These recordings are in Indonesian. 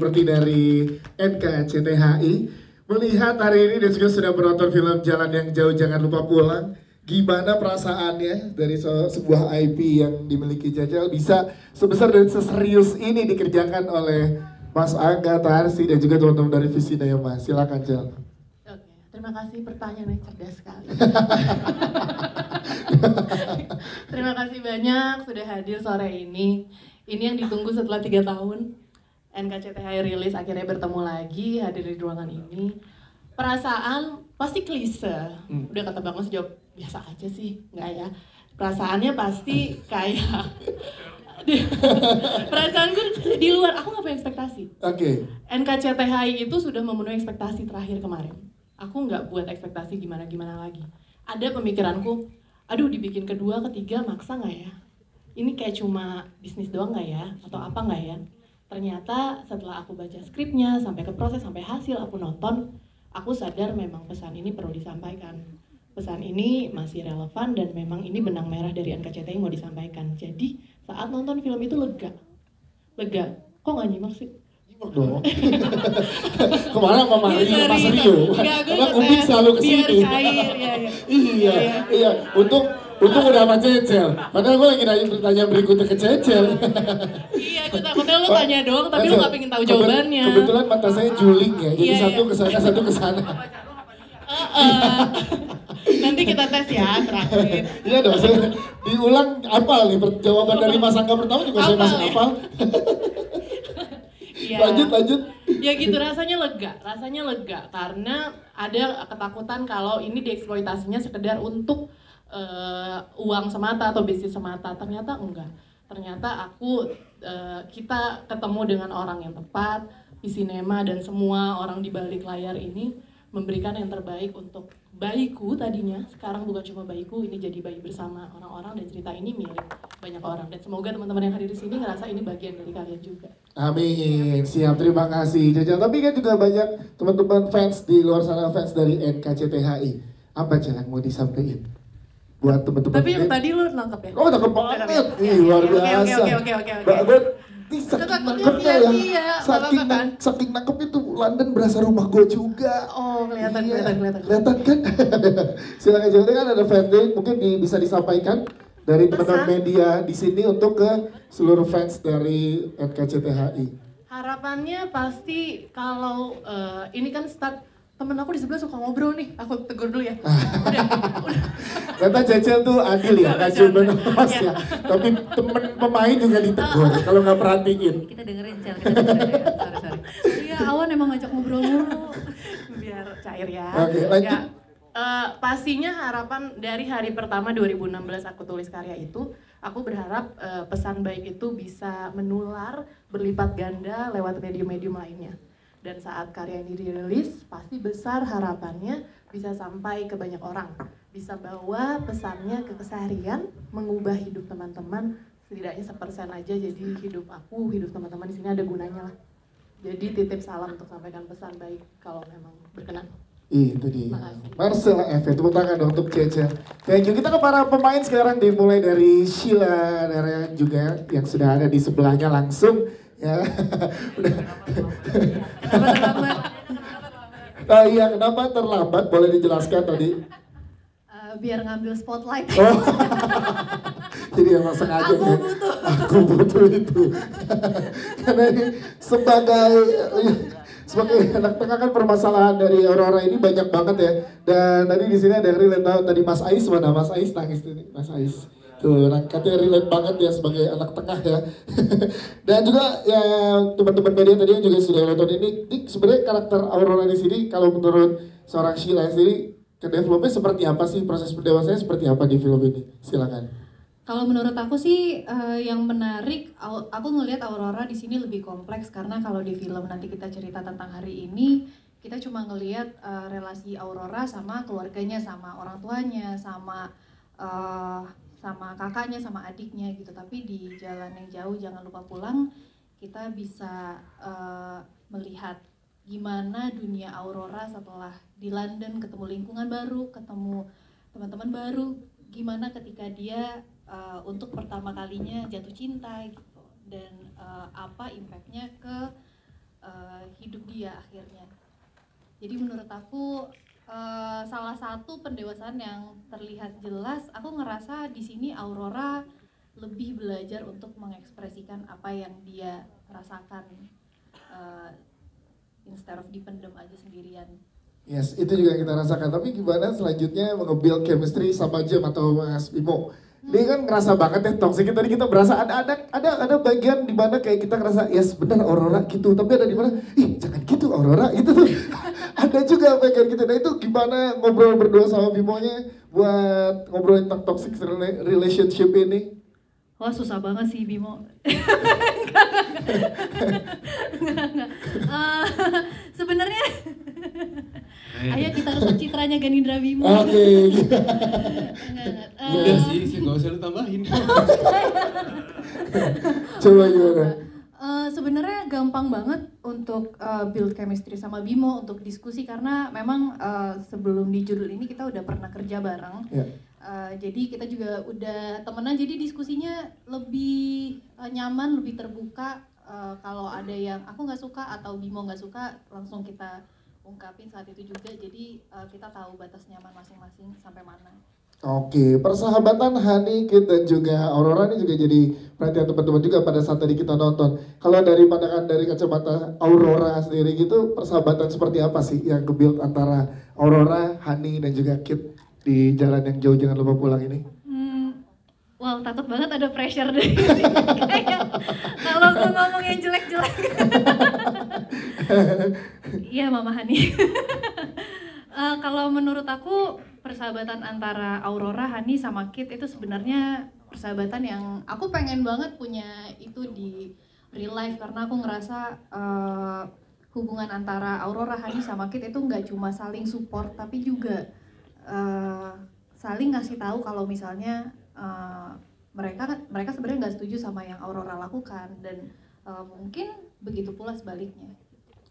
seperti dari NKCTHI. Melihat hari ini dan juga sudah menonton film Jalan yang Jauh Jangan Lupa Pulang, gimana perasaannya dari sebuah IP yang dimiliki Cecel bisa sebesar dan seserius ini dikerjakan oleh Mas Angga, Tarsi, dan juga teman-teman dari Visinema. Silakan Cel. Oke, terima kasih pertanyaan yang cerdas sekali. Terima kasih banyak sudah hadir sore ini. Ini yang ditunggu setelah 3 tahun. NKCTHI rilis akhirnya bertemu lagi, hadir di ruangan ini. Perasaan pasti klise. Udah kata Bang Mas jawab, biasa aja sih, nggak ya? Perasaannya pasti kayak perasaanku di luar, aku nggak punya ekspektasi. Oke. NKCTHI itu sudah memenuhi ekspektasi terakhir kemarin. Aku nggak buat ekspektasi gimana-gimana lagi. Ada pemikiranku, aduh dibikin kedua, ketiga, maksa nggak ya? Ini kayak cuma bisnis doang nggak ya? Atau apa nggak ya? Ternyata setelah aku baca skripnya, sampai ke proses, sampai hasil aku nonton, aku sadar memang pesan ini perlu disampaikan. Pesan ini masih relevan dan memang ini benang merah dari NKCTHI mau disampaikan. Jadi saat nonton film itu lega. Kok nggak nyimak sih? Nyimak dong. Kemana sama Mario, Mas Rio? Karena Kuping selalu kesini. Biar cair, ya. Iya. Untung udah sama Cecel. Padahal gue lagi nanya pertanyaan berikutnya ke Cecel. Iya, gue takutnya lo tanya doang, tapi lo gak pengen tahu jawabannya. Kebetulan mata saya juling ya, jadi satu ke sana, satu ke sana. Nanti kita tes ya terakhir. Iya dong, saya diulang apal nih jawaban dari Mas Angga pertama juga saya masih hafal. Ya. Lanjut. Ya gitu, rasanya lega karena ada ketakutan kalau ini dieksploitasinya sekedar untuk uang semata atau bisnis semata. Ternyata enggak. Ternyata kita ketemu dengan orang yang tepat, Visinema dan semua orang di balik layar ini memberikan yang terbaik untuk bayiku tadinya. Sekarang bukan cuma bayiku, ini jadi bayi bersama orang-orang dan cerita ini milik banyak orang. Dan semoga teman-teman yang hadir di sini ngerasa ini bagian dari kalian juga. Amin, siap, terima kasih Cecel. Tapi kan juga banyak teman-teman fans di luar sana, fans dari NKCTHI. Apa Cel yang mau disampaikan buat teman-teman? Tapi yang tadi lo nangkep ya? Oh, nangkep banget. Luar biasa. Oke. Saking nangkepnya ya. Saking nangkep itu London berasa rumah gue juga. Oh, kelihatan. Kelihatan kan? Silakan Cel, kan ada fanpage mungkin bisa disampaikan dari teman-teman media di sini untuk ke seluruh fans dari NKCTHI. Harapannya pasti kalau ini kan start, temen aku di sebelah suka ngobrol nih, aku tegur dulu ya. Udah. Kata Cecel tuh adil ya, gak cuma host ya, tapi temen pemain juga ditegur kalau nggak perhatiin. Kita dengerin Cel, sorry. Iya, Awan emang ngajak ngobrol mulu. Biar cair ya. Oke, lanjut. Ya, pastinya harapan dari hari pertama 2016 aku tulis karya itu, aku berharap pesan baik itu bisa menular berlipat ganda lewat medium-medium lainnya. Dan saat karya ini dirilis, pasti besar harapannya bisa sampai ke banyak orang. Bisa bawa pesannya ke keseharian, mengubah hidup teman-teman, setidaknya 1% aja, jadi hidup aku, hidup teman-teman di sini ada gunanya lah. Jadi titip salam untuk sampaikan pesan baik kalau memang berkenan. Itu dia. Marcella F. Tepuk tangan dong untuk Cecel. Thank you. Kita ke para pemain sekarang, dimulai dari Sheila dan juga yang sudah ada di sebelahnya langsung. Ya, udah. Kenapa terlambat? Iya, kenapa terlambat? Boleh dijelaskan tadi? Biar ngambil spotlight. Oh, jadi emang sengaja. Aku butuh itu. Karena ini sebagai anak tengah kan permasalahan dari Aurora ini banyak banget ya. Dan tadi di sini ada yang relate tahu tadi Mas Ais, mana Mas Ais nangis tuh nih, Mas Ais. Tuh, katanya relate banget ya sebagai anak tengah ya. Dan juga ya teman-teman media tadi yang juga sudah nonton ini sebenarnya karakter Aurora di sini kalau menurut seorang Sheila sendiri ke developnya seperti apa sih, proses pendewasannya seperti apa di film ini? Silakan. Kalau menurut aku sih yang menarik, aku ngelihat Aurora di sini lebih kompleks karena kalau di film nanti kita cerita tentang hari ini, kita cuma ngelihat relasi Aurora sama keluarganya, sama orang tuanya, sama kakaknya, sama adiknya gitu. Tapi di Jalan yang Jauh Jangan Lupa Pulang, kita bisa melihat gimana dunia Aurora setelah di London, ketemu lingkungan baru, ketemu teman-teman baru, gimana ketika dia untuk pertama kalinya jatuh cinta gitu, dan apa impactnya ke hidup dia akhirnya. Jadi menurut aku salah satu pendewasaan yang terlihat jelas, aku ngerasa di sini Aurora lebih belajar untuk mengekspresikan apa yang dia rasakan instead of dipendem aja sendirian. Yes, itu juga yang kita rasakan. Tapi gimana selanjutnya nge-build chemistry sama Jem atau Mas Bimo? Dia kan ngerasa banget ya toxic. Tadi kita berasa ada bagian di mana kayak kita ngerasa yes benar Aurora gitu. Tapi ada di mana jangan gitu Aurora itu tuh. Ada juga bagian gitu. Nah itu gimana ngobrol berdua sama Bimonya buat ngobrolin tentang toxic relationship ini? Wah susah banget sih Bimo. Sebenarnya ayo kita rusak citranya Ganindra Bimo. Oke. Udah sih gak usah lu tambahin. Coba gimana? Sebenarnya gampang banget untuk build chemistry sama Bimo untuk diskusi karena memang sebelum di judul ini kita udah pernah kerja bareng. Ya. Jadi kita juga udah temenan, jadi diskusinya lebih nyaman, lebih terbuka. Kalau ada yang aku nggak suka atau Bimo nggak suka, langsung kita ungkapin saat itu juga. Jadi kita tahu batas nyaman masing-masing sampai mana. Oke, persahabatan Hani, Kit, dan juga Aurora ini juga jadi perhatian teman-teman juga pada saat tadi kita nonton. Kalau dari pandangan dari kacamata Aurora sendiri gitu, persahabatan seperti apa sih yang ke-build antara Aurora, Hani, dan juga Kit di jalan yang jauh jangan lupa pulang ini? Wow, takut banget ada pressure dari kayak kalau aku ngomong yang jelek-jelek. Iya, Mama Hani. Kalau menurut aku persahabatan antara Aurora, Hani sama Kit itu sebenarnya persahabatan yang aku pengen banget punya itu di real life karena aku ngerasa hubungan antara Aurora, Hani sama Kit itu nggak cuma saling support tapi juga saling ngasih tahu kalau misalnya mereka sebenarnya nggak setuju sama yang Aurora lakukan dan mungkin begitu pula sebaliknya.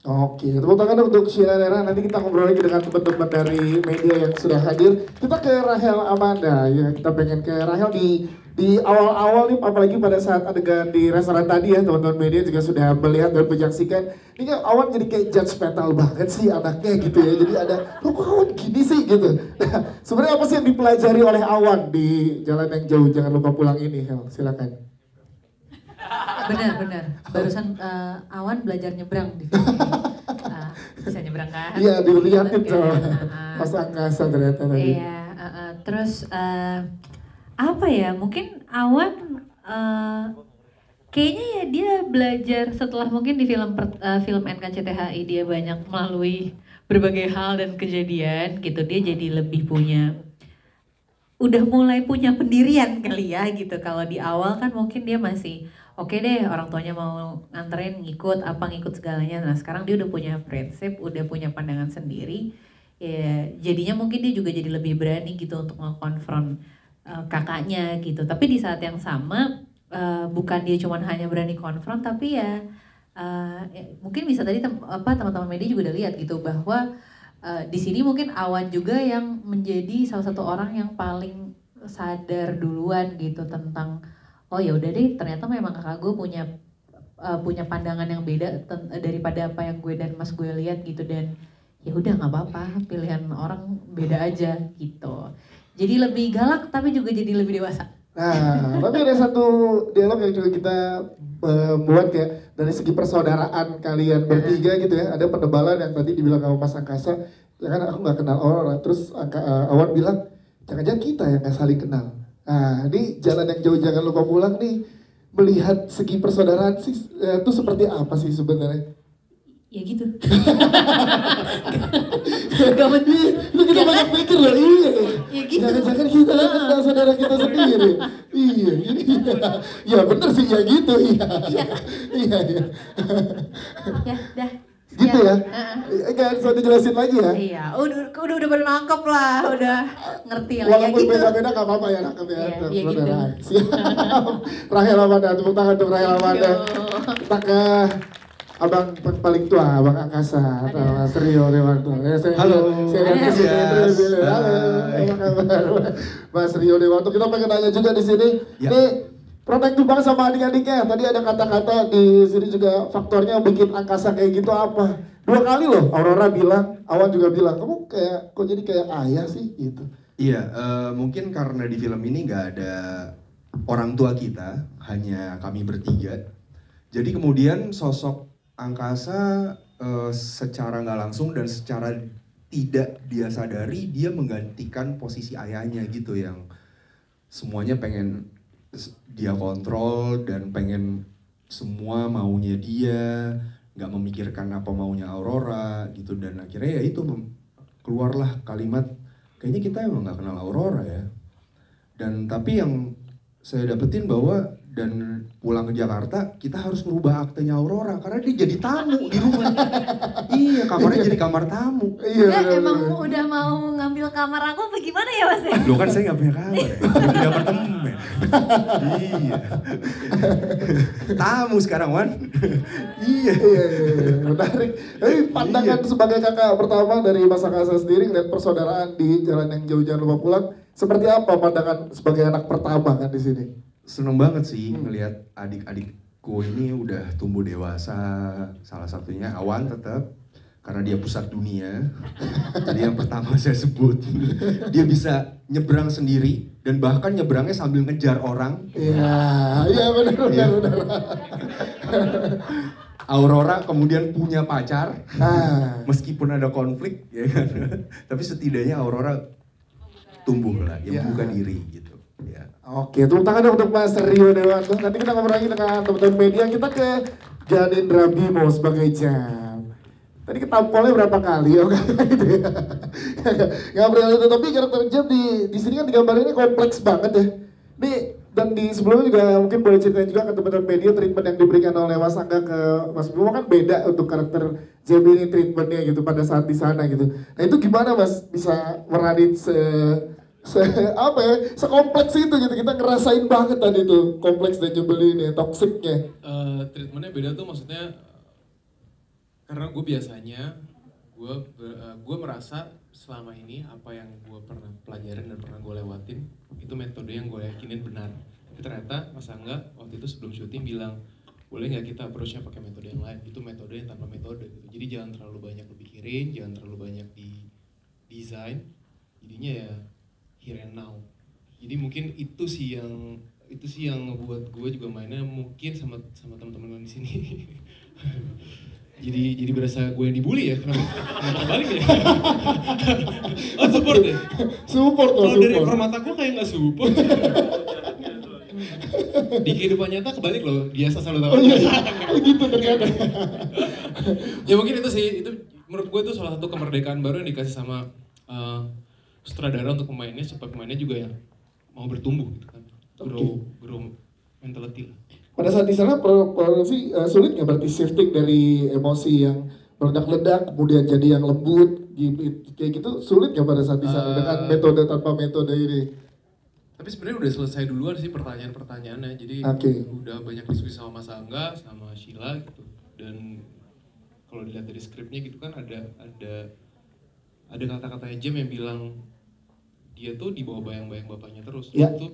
Oke, tepuk tangan untuk Sheila Nera. Nanti kita ngobrol lagi dengan teman-teman dari media yang sudah hadir. Kita ke Rahel Amanda, ya kita pengen ke Rahel di awal-awal nih, apalagi pada saat adegan di restoran tadi ya, teman-teman media juga sudah melihat dan menyaksikan. Ini kan Awan jadi kayak judgmental banget sih anaknya gitu ya. Jadi ada, kok Awan gini sih gitu. Nah, sebenarnya apa sih yang dipelajari oleh Awan di jalan yang jauh jangan lupa pulang ini, Hel? Silakan. Benar. Barusan Awan belajar nyebrang di film ini. Bisa nyebrang kan? Iya, dilihatin sama Mas Angkasa ternyata tadi. Iya, terus apa ya? Mungkin Awan kayaknya ya dia belajar setelah mungkin di film NKCTHI dia banyak melalui berbagai hal dan kejadian gitu. Dia jadi lebih udah mulai punya pendirian kali ya gitu. Kalau di awal kan mungkin dia masih oke deh, orang tuanya mau nganterin ngikut segalanya. Nah sekarang dia udah punya prinsip, udah punya pandangan sendiri. Ya jadinya mungkin dia juga jadi lebih berani gitu untuk nge-confront kakaknya gitu. Tapi di saat yang sama bukan dia cuma hanya berani konfront, tapi ya mungkin bisa tadi teman-teman media juga udah lihat gitu bahwa di sini mungkin Awan juga yang menjadi salah satu orang yang paling sadar duluan gitu tentang oh ya udah deh ternyata memang kakak gue punya pandangan yang beda daripada apa yang gue dan mas gue lihat gitu dan ya udah nggak apa-apa pilihan orang beda aja gitu. Jadi lebih galak tapi juga jadi lebih dewasa. Nah, tapi ada satu dialog yang juga kita buat kayak dari segi persaudaraan kalian bertiga gitu ya. Ada penebalan yang tadi dibilang sama Mas Angkasa, ya kan aku nggak kenal orang. Terus Awan bilang, jangan-jangan kita yang nggak saling kenal. Nah, ini jalan yang jauh jangan lupa pulang nih. Melihat segi persaudaraan sih itu seperti apa sih sebenarnya? Ya gitu. Lu kita banyak mikir loh, iya. Ya gitu. Jangan-jangan kita kenal saudara kita sendiri. Iya, gini. Ya bener sih, ya gitu. Iya. Ya, dah. Gitu ya? Kan, so dijelasin lagi ya? Iya, udah nangkep lah, udah ngerti lah ya Walaupun gitu. beda-beda gak apa-apa ya nangkep ya. Iya, gitu. Siap. Rahel Amanda, tepuk tangan untuk Rahel Amanda. Kita ke abang paling tua, Abang Angkasa, atau Mas Rio Dewanto. Halo. Halo, apa kabar? Mas Rio Dewanto, kita pengen nanya juga di sini. Ya. Nih, protektif banget sama adik-adiknya. Tadi ada kata-kata di sini juga faktornya bikin angkasa kayak gitu apa? 2 kali loh Aurora bilang, Awan juga bilang, kamu kayak kok jadi kayak ayah sih gitu. Iya, mungkin karena di film ini nggak ada orang tua kita, hanya kami bertiga. Jadi kemudian sosok angkasa secara nggak langsung dan secara tidak dia sadari dia menggantikan posisi ayahnya gitu yang semuanya pengen dia kontrol dan pengen semua maunya dia, nggak memikirkan apa maunya Aurora gitu, dan akhirnya ya itu keluarlah kalimat kayaknya kita emang nggak kenal Aurora ya. Dan tapi yang saya dapetin bahwa dan pulang ke Jakarta kita harus merubah aktenya Aurora karena dia jadi tamu di rumah. Iya, kamarnya jadi kamar tamu. Iya. Emang udah mau ngambil kamar aku apa gimana ya Mas? Loh kan saya nggak punya kamar ya, di apartemen. Iya. Tamu sekarang Wan. Iya. Iya, menarik. Tapi pandangan sebagai kakak pertama dari Mas Angkasa sendiri dan persaudaraan di Jalan yang Jauh Jangan Lupa Pulang, seperti apa pandangan sebagai anak pertama kan di sini? Seneng banget sih ngelihat adik-adikku ini udah tumbuh dewasa. Salah satunya Awan tetap karena dia pusat dunia. Tadi yang pertama saya sebut, dia bisa nyebrang sendiri dan bahkan nyebrangnya sambil ngejar orang. Iya benar. Aurora kemudian punya pacar, Nah, meskipun ada konflik, ya kan? Tapi setidaknya Aurora tumbuh lah, dia membuka diri gitu. Ya. oke, tepuk tangan dong untuk Mas Rio Dewanto. Nanti kita ngobrol lagi dengan teman-teman media. Kita ke Janindra Bimo sebagai Jam. Tadi ketampolnya berapa kali ya? Gitu ya. Nggak berani itu, tapi karakter Jam di sini kan digambarinnya kompleks banget ya. Nih, dan di sebelumnya juga mungkin boleh ceritain juga ke teman-teman media treatment yang diberikan oleh Mas Angga ke Mas Bimo kan beda untuk karakter Jam ini treatmentnya gitu pada saat di sana gitu. Nah itu gimana Mas bisa meranin sekompleks itu gitu, kita ngerasain banget tadi tuh kompleks dan Nyebelin ya, toksiknya. Treatmentnya beda tuh maksudnya karena gue biasanya gue merasa selama ini apa yang gue pernah pelajarin dan pernah gue lewatin itu metode yang gue yakinin benar. Tapi ternyata Mas Angga waktu itu sebelum syuting bilang boleh nggak kita approach-nya pakai metode yang lain, itu metode yang tanpa metode gitu. Jadi jangan terlalu banyak dipikirin, jangan terlalu banyak di desain, jadinya ya here and now. Jadi mungkin itu sih yang ngebuat gue juga mainnya mungkin sama teman-teman di sini. jadi berasa gue yang dibully ya, kenapa balik ya? Oh support ya? Support loh, Kalau dari support. permata gue kayak nggak support. Di kehidupan nyata kebalik loh, biasa selalu tahu. Gitu ternyata. Ya mungkin itu sih, itu menurut gue itu salah satu kemerdekaan baru yang dikasih sama sutradara untuk pemainnya, supaya pemainnya juga yang mau bertumbuh gitu kan, grow mentality lah. Pada saat di sana produksi sulit nggak berarti shifting dari emosi yang meledak-ledak kemudian jadi yang lembut kayak gitu, sulit nggak pada saat di sana dengan metode tanpa metode ini? Tapi sebenarnya udah selesai duluan sih pertanyaan-pertanyaannya, jadi udah banyak diskusi sama Mas Angga, sama Sheila gitu, dan kalau dilihat dari skripnya gitu kan ada kata-katanya Jem yang bilang dia tuh di bawah bayang-bayang bapaknya terus. Itu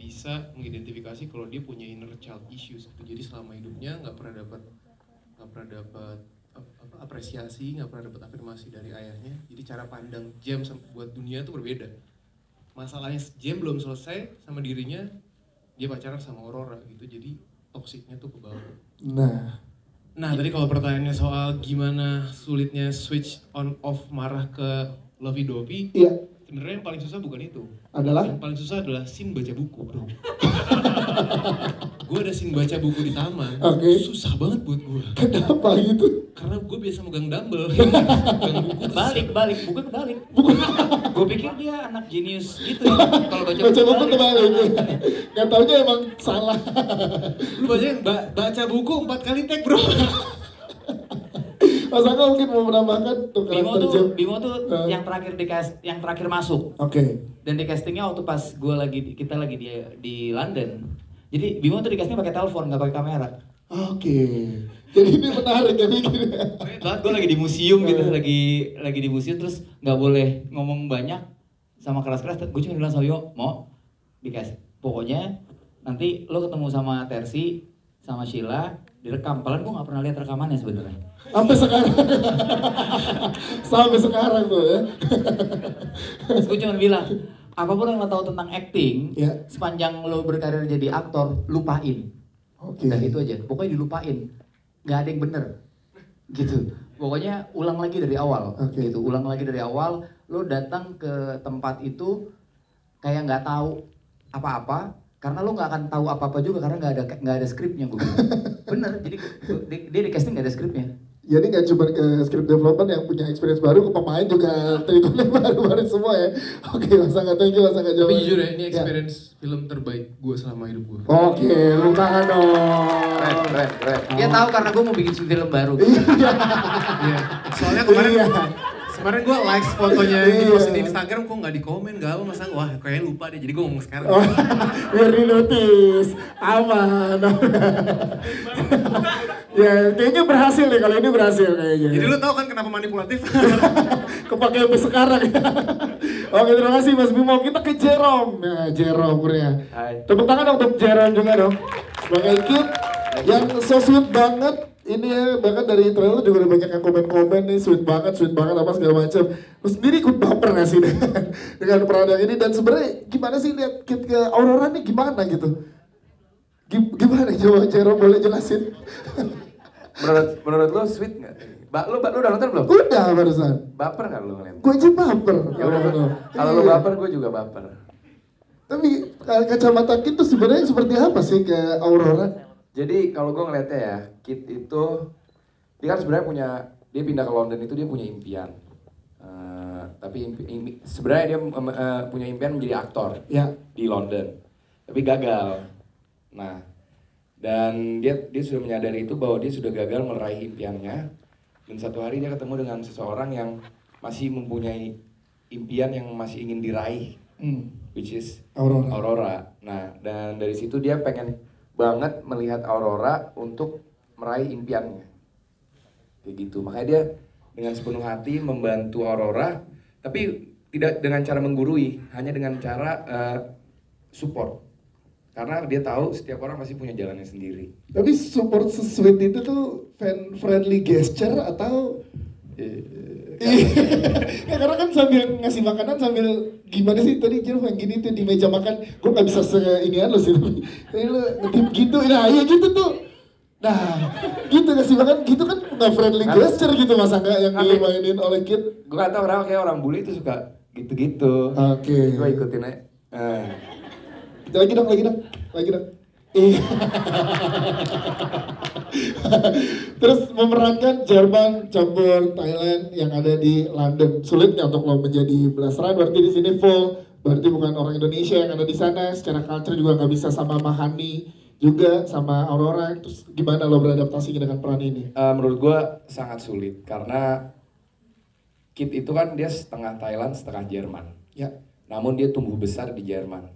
bisa mengidentifikasi kalau dia punya inner child issues gitu. Jadi selama hidupnya nggak pernah dapat apresiasi, nggak pernah dapat afirmasi dari ayahnya. Jadi cara pandang Jem buat dunia tuh berbeda. Masalahnya Jem belum selesai sama dirinya, dia pacaran sama Aurora gitu. Jadi toksiknya tuh ke bawah. Nah tadi kalau pertanyaannya soal gimana sulitnya switch on off marah ke lovey-dovey, sebenarnya yang paling susah bukan itu. Yang paling susah adalah scene baca buku, bro. Gue ada scene baca buku di taman, susah banget buat gue. Kenapa gitu? Karena gue biasa megang dumbbell, megang buku. Kebalik, buku kebalik. Gue pikir dia anak jenius gitu ya. Kalau baca buku kebalik. Gak taunya emang salah. Lu baca buku 4 kali tag, bro. Mas Angga mungkin mau menambahkan tuh karakter Jem. Bimo tuh yang terakhir masuk. Dan di castingnya waktu pas kita lagi di London. Jadi Bimo tuh di casting pakai telepon, nggak pakai kamera. Jadi ini menarik ya mikirnya. Gue lagi di museum gitu, lagi di museum terus nggak boleh ngomong banyak sama keras-keras. Gue cuma bilang sama Bimo, mau di casting. Pokoknya nanti lo ketemu sama Tersi, sama Sheila, direkam. Padahal gue gak pernah lihat rekamannya sebenarnya. Sampai sekarang. Sampai sekarang tuh ya. Terus gue cuma bilang, apapun yang lo tahu tentang acting, Ya. sepanjang lo berkarir jadi aktor, lupain. Oke. Dan itu aja, pokoknya dilupain. Gak ada yang bener. Gitu. Pokoknya ulang lagi dari awal. Oke. Gitu. Ulang lagi dari awal, lo datang ke tempat itu kayak nggak tahu apa-apa, karena lo nggak akan tahu apa-apa juga karena nggak ada skripnya gue bilang. Bener, jadi dia di casting nggak ada skripnya. Jadi nggak cuma ke script development yang punya experience baru, ke pemain juga treatment baru-baru semua ya. Oke, Mas Angga, thank you Mas Angga. Tapi jujur ya, ini experience film terbaik gue selama hidup gue. Oke, lu tangan dong. Keren. Dia tahu karena gue mau bikin film baru. Iya. Soalnya kemarin gue likes fotonya di post di Instagram, kok nggak di komen, nggak apa masa wah kayaknya lupa deh, jadi gue ngomong sekarang. Oh, biar di notice, aman. Ya, kayaknya berhasil nih, kalau ini berhasil kayaknya. Jadi lu tahu kan kenapa manipulatif? Kepake sampai sekarang. Oke, terima kasih Mas Bimo. Kita ke Jerome. Ya, Jerome Kurnia. Hai. Tepuk tangan untuk Jerome juga dong. Sebagai kid yang so sweet banget. Ini ya, bahkan dari trailer juga udah banyak yang komen-komen nih, sweet banget apa segala macam. Lu sendiri ikut baper gak sih dengan peran yang ini? Dan sebenarnya gimana sih lihat kid ke Aurora nih gimana gitu? Gimana coba Jerome boleh jelasin? Menurut lo sweet nggak? Lo udah nonton belum? Udah barusan. Baper nggak lo ngeliat? Gue aja baper. Ya udah. Kalau lo baper, gue juga baper. Tapi kacamata Kit tuh sebenarnya seperti apa sih ke Aurora? Jadi kalau gue ngeliatnya ya, Kit itu dia kan sebenarnya dia pindah ke London itu dia punya impian. Tapi sebenarnya dia punya impian menjadi aktor Ya. di London, tapi gagal. Nah, dan dia sudah menyadari itu bahwa dia sudah gagal meraih impiannya. Dan satu hari dia ketemu dengan seseorang yang masih mempunyai impian yang masih ingin diraih, which is Aurora. Nah, dan dari situ dia pengen banget melihat Aurora untuk meraih impiannya. Kayak gitu. Makanya dia dengan sepenuh hati membantu Aurora, tapi tidak dengan cara menggurui, hanya dengan cara support. Karena dia tahu setiap orang pasti punya jalannya sendiri. Tapi support sweet itu tuh fan friendly gesture atau ya karena kan sambil ngasih makanan sambil gimana sih tadi Jerome yang gini tuh di meja makan, gue nggak bisa seinian lo sih, ini lo ngetip gitu, nah iya gitu tuh, nah gitu ngasih makan gitu kan nggak friendly gesture gitu Mas Angga yang dimainin oleh Kit. Gue gak tau kenapa kayak orang bully itu suka gitu-gitu. Oke. Gue ikutin aja. Lagi dong. Terus memerankan Jerman campur Thailand yang ada di London. Sulitnya untuk lo menjadi blasteran, berarti di sini full, berarti bukan orang Indonesia yang ada di sana. Secara culture juga nggak bisa sama Mahani juga sama Aurora. Terus gimana lo beradaptasi dengan peran ini? Menurut gue sangat sulit karena Kit itu kan dia setengah Thailand, setengah Jerman. Ya. Namun dia tumbuh besar di Jerman.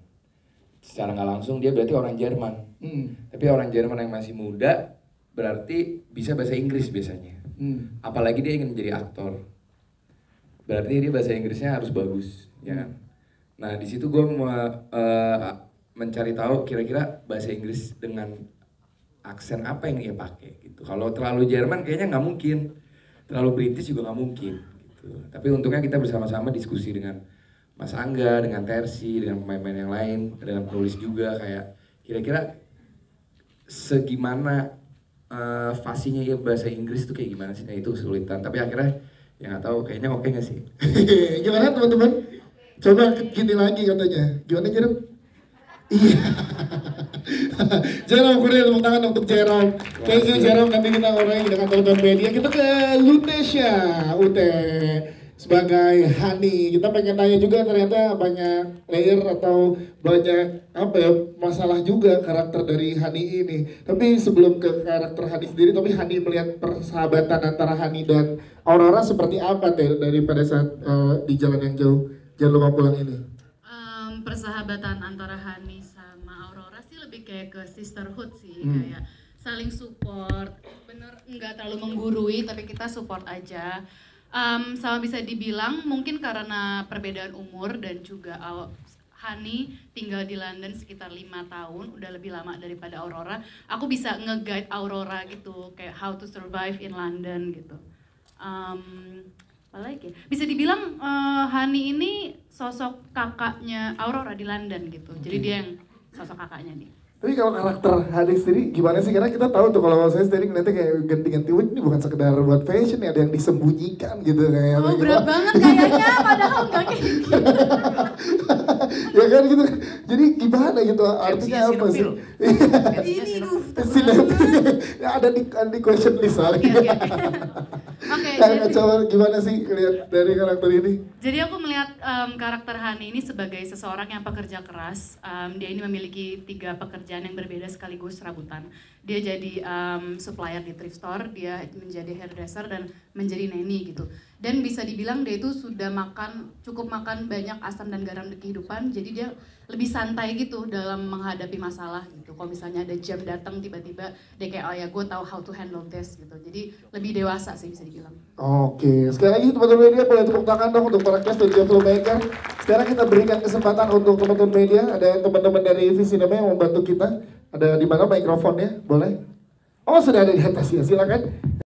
Secara nggak langsung dia berarti orang Jerman. Tapi orang Jerman yang masih muda berarti bisa bahasa Inggris biasanya. Apalagi dia ingin menjadi aktor. Berarti dia bahasa Inggrisnya harus bagus, ya kan? Nah di situ gue mau mencari tahu kira-kira bahasa Inggris dengan aksen apa yang dia pakai gitu. Kalau terlalu Jerman kayaknya nggak mungkin, terlalu British juga nggak mungkin gitu. Tapi untungnya kita bersama-sama diskusi dengan Mas Angga, dengan Tersi, dengan pemain-pemain yang lain, dengan penulis juga kayak kira-kira segimana fasinya ya bahasa Inggris tuh kayak gimana sih? Nah itu kesulitan. Tapi akhirnya ya nggak tahu kayaknya oke nggak sih? Gimana teman-teman? Coba gini lagi katanya. Gimana Jerome? Iya. Jerome, Kurnia, tepuk tangan untuk Jerome. Thank you Jerome, nanti kita ngobrolin dengan teman-teman media. Kita ke Lutesia, Ute. Sebagai Hani, kita pengen tanya juga ternyata banyak layer atau banyak apa ya masalah juga karakter dari Hani ini. Tapi sebelum ke karakter Hani sendiri, tapi Hani melihat persahabatan antara Hani dan Aurora seperti apa teh daripada saat di Jalan yang Jauh, Jangan Lupa Pulang ini? Persahabatan antara Hani sama Aurora sih lebih kayak ke sisterhood sih, kayak saling support. Bener nggak terlalu menggurui, tapi kita support aja. Sama bisa dibilang mungkin karena perbedaan umur dan juga Hani tinggal di London sekitar 5 tahun, udah lebih lama daripada Aurora. Aku bisa nge-guide Aurora gitu, kayak how to survive in London gitu. Apalagi bisa dibilang Hani ini sosok kakaknya Aurora di London gitu. Jadi dia yang sosok kakaknya nih. Tapi kalau karakter Hani sendiri gimana sih? Karena kita tahu tuh kalau saya sendiri ngeliatnya kayak ganti-ganti wig ini bukan sekedar buat fashion ya, ada yang disembunyikan gitu kayak. Oh berat banget kayaknya, padahal nggak kayak gitu. Ya kan gitu. Jadi gimana gitu? Artinya apa sih? Ini Ya ada di question list soalnya. Oke, Nah, coba gimana sih lihat dari karakter ini? Jadi aku melihat karakter Hani ini sebagai seseorang yang pekerja keras. Dia ini memiliki 3 pekerjaan yang berbeda sekaligus serabutan. Dia jadi supplier di thrift store, dia menjadi hairdresser dan menjadi nanny gitu. Dan bisa dibilang dia itu sudah cukup makan banyak asam dan garam di kehidupan. Jadi dia lebih santai gitu dalam menghadapi masalah gitu. Kalau misalnya ada jam datang tiba-tiba dia kayak oh ya gue tahu how to handle this gitu. Jadi lebih dewasa sih bisa dibilang. Oke, sekali lagi teman-teman media boleh tepuk tangan dong untuk para cast dan juga filmmaker. Sekarang kita berikan kesempatan untuk teman-teman media, ada teman-teman dari Visinema yang membantu kita. Ada di mana mikrofonnya? Boleh? Oh sudah ada di atas ya, silakan.